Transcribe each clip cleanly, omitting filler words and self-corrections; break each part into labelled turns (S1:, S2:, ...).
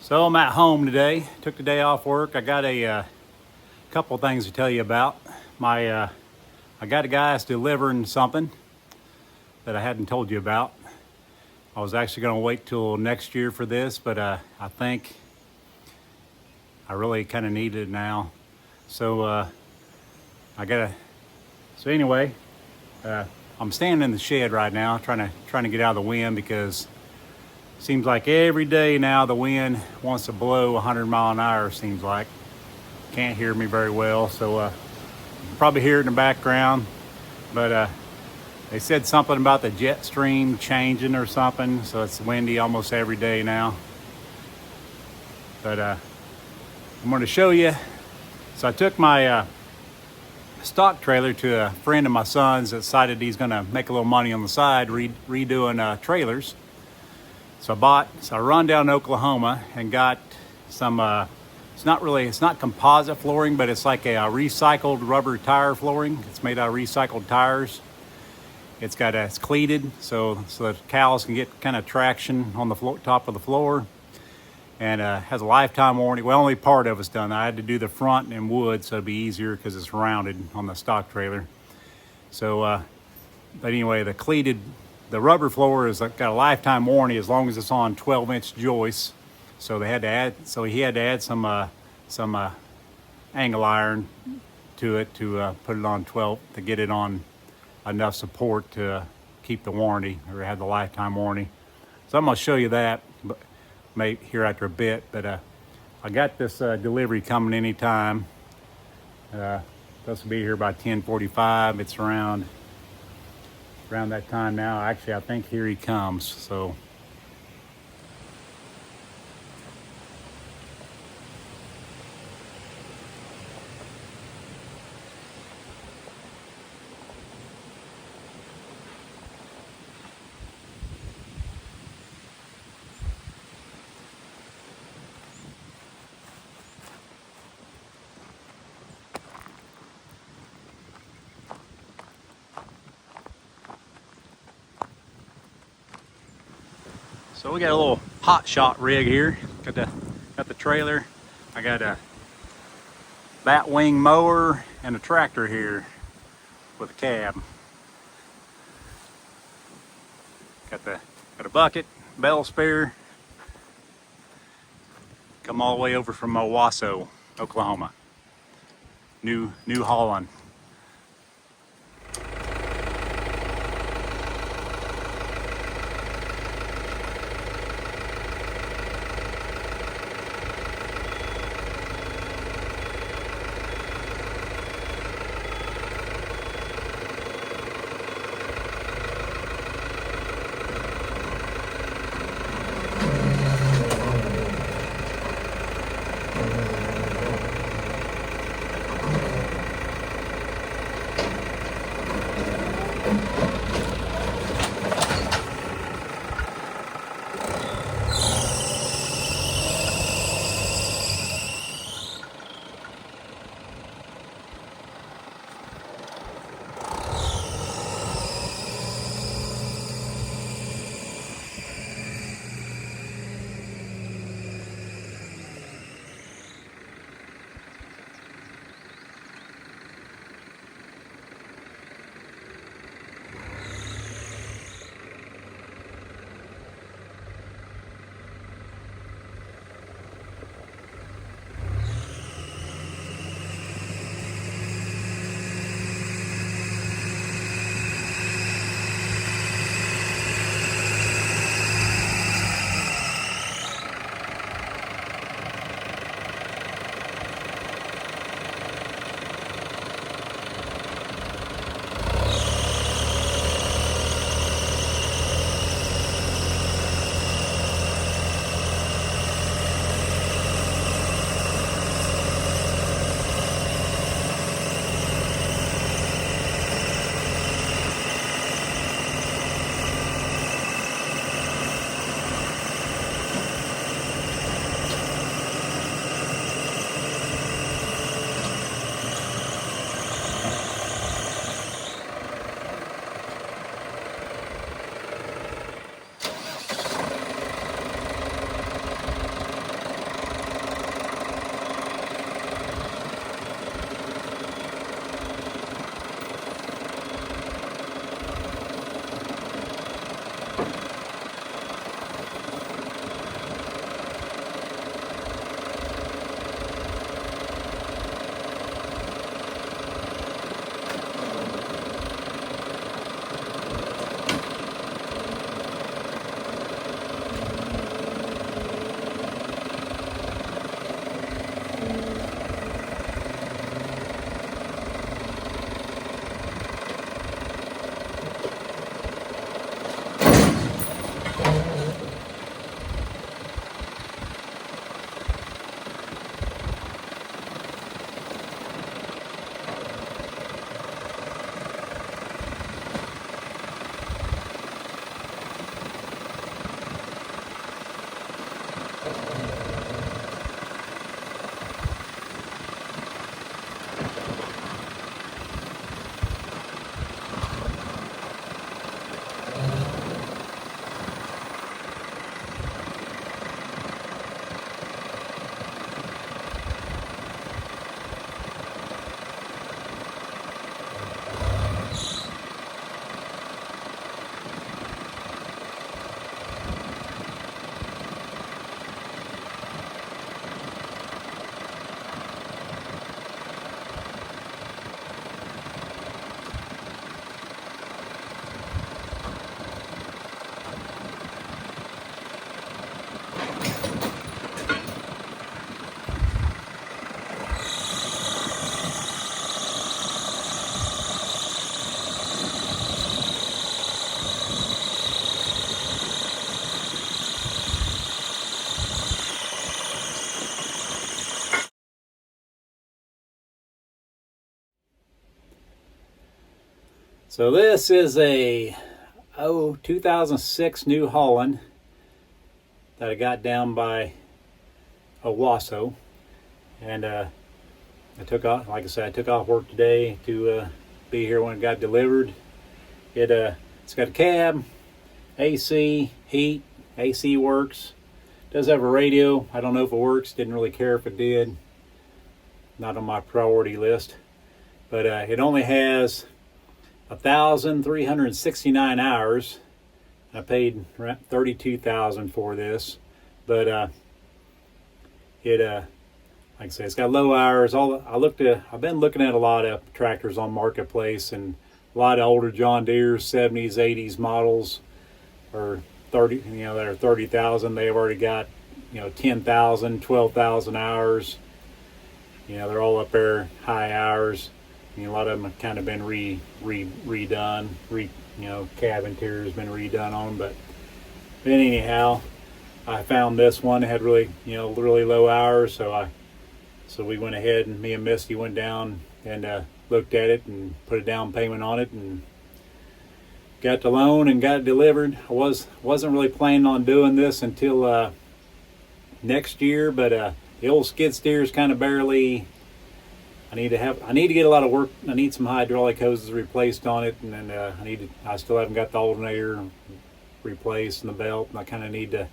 S1: So I'm at home today. Took the day off work. I got a couple things to tell you about. I got a guy that's delivering something that I hadn't told you about. I was actually going to wait till next year for this, but I think I really kind of need it now. So So anyway, I'm standing in the shed right now, trying to get out of the wind because seems like every day now the wind wants to blow 100 mile an hour, seems like. Can't hear me very well, so you can probably hear it in the background. But they said something about the jet stream changing or something, so it's windy almost every day now. But I'm going to show you. So I took my stock trailer to a friend of my son's that decided he's going to make a little money on the side redoing trailers. So I run down to Oklahoma and got some, it's not composite flooring, but it's like a recycled rubber tire flooring. It's made out of recycled tires. It's cleated so the cows can get kind of traction on the top of the floor, and has a lifetime warranty. Well, only part of it's done. I had to do the front in wood, so it'd be easier because it's rounded on the stock trailer. So, but anyway, the rubber floor has got a lifetime warranty as long as it's on 12-inch joists. So he had to add some angle iron to it to put it on 12 to get it on enough support to keep the warranty or have the lifetime warranty. So I'm going to show you that maybe here after a bit. But I got this delivery coming anytime. Supposed to be here by 10:45. It's around that time now. Actually, I think here he comes. So we got a little hot shot rig here. Got the trailer. I got a batwing mower and a tractor here with a cab. Got a bucket, bell spare. Come all the way over from Owasso, Oklahoma. New Holland. So this is a 2006 New Holland that I got down by Owasso, and I took off. Like I said, I took off work today to be here when it got delivered. It's got a cab, AC, heat, AC works. Does have a radio. I don't know if it works. Didn't really care if it did. Not on my priority list. But it only has 1,369 hours. I paid around $32,000 for this, but like I say, it's got low hours. I've been looking at a lot of tractors on Marketplace, and a lot of older John Deere 70s, 80s models, or 30, that are 30,000. They've already got 10,000, 12,000 hours. They're all up there, high hours. A lot of them have kind of been redone. Cab interior has been redone on them. But anyhow, I found this one. It had really low hours. So we went ahead, and me and Misty went down and looked at it and put a down payment on it and got the loan and got it delivered. I wasn't really planning on doing this until next year, but the old skid steer is kind of barely. I need to get a lot of work. I need some hydraulic hoses replaced on it, and then I still haven't got the alternator replaced and the belt, and I kind of need to.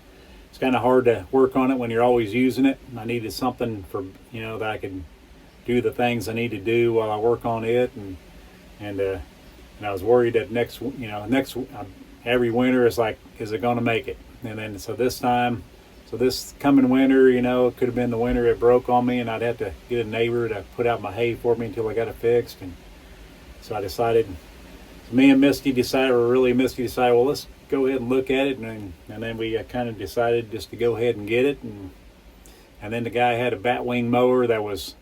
S1: It's kind of hard to work on it when you're always using it. I needed something for that I could do the things I need to do while I work on it, and I was worried that next every winter is like, is it going to make it? And then so this coming winter, it could have been the winter it broke on me, and I'd have to get a neighbor to put out my hay for me until I got it fixed. And so I decided, me and Misty decided, well, let's go ahead and look at it. And then we kind of decided just to go ahead and get it. And then the guy had a batwing mower that was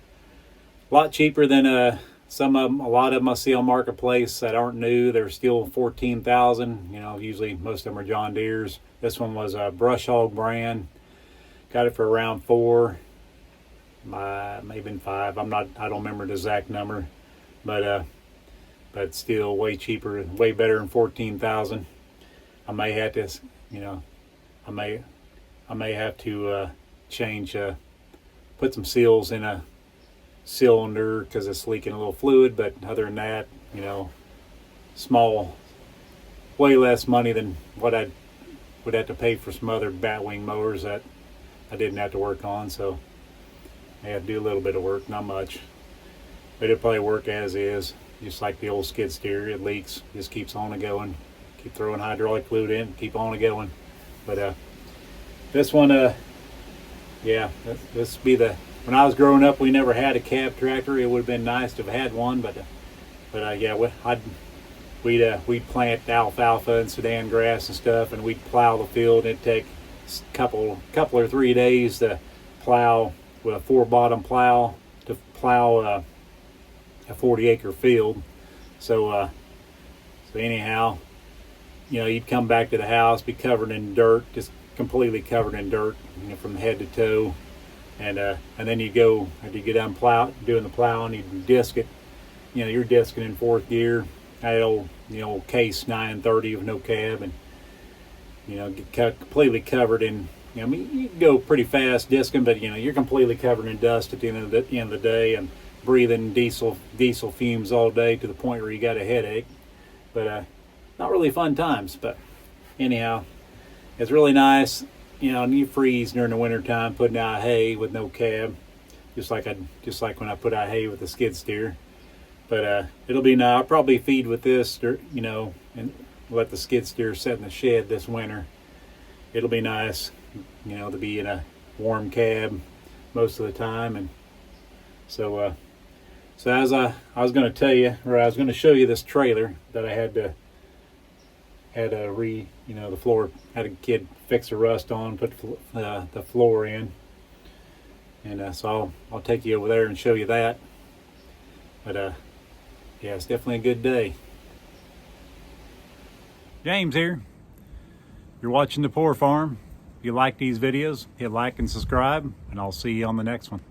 S1: a lot cheaper than a lot of them I see on Marketplace that aren't new. They're still $14,000. Usually most of them are John Deere's. This one was a Brush Hog brand. Got it for around $4, maybe $5. I don't remember the exact number, but still way cheaper, way better than $14,000. I may have to, I may have to change, put some seals in a cylinder because it's leaking a little fluid. But other than that, small, way less money than what I would have to pay for some other batwing mowers that I didn't have to work on. So I had to do a little bit of work, not much, but it'll probably work as is, just like the old skid steer. It leaks, just keeps on and going. Keep throwing hydraulic fluid in, keep on and going. But this one, this be the. When I was growing up, we never had a cab tractor. It would have been nice to have had one, but we'd plant alfalfa and Sudan grass and stuff, and we'd plow the field. It'd take a couple or 3 days to plow with a 4-bottom plow to plow a 40-acre field. So anyhow, you'd come back to the house, be covered in dirt, just completely covered in dirt, from head to toe. And then you get done doing the plowing, you disc it. You're disking in 4th gear. I had old Case 930 with no cab, and get completely covered in. You can go pretty fast disking, but you're completely covered in dust at the end of the day, and breathing diesel fumes all day to the point where you got a headache. But not really fun times. But anyhow, it's really nice. And you freeze during the winter time putting out hay with no cab, just like when I put out hay with the skid steer. But it'll be nice. I'll probably feed with this, and let the skid steer sit in the shed this winter. It'll be nice, to be in a warm cab most of the time. And so as I was going to tell you, or I was going to show you this trailer that I had to the floor, had a kid fix the rust on, put the floor in, and so I'll take you over there and show you that. But yeah, it's definitely a good day. James here. You're watching The Poor Farm. If you like these videos, hit like and subscribe, and I'll see you on the next one.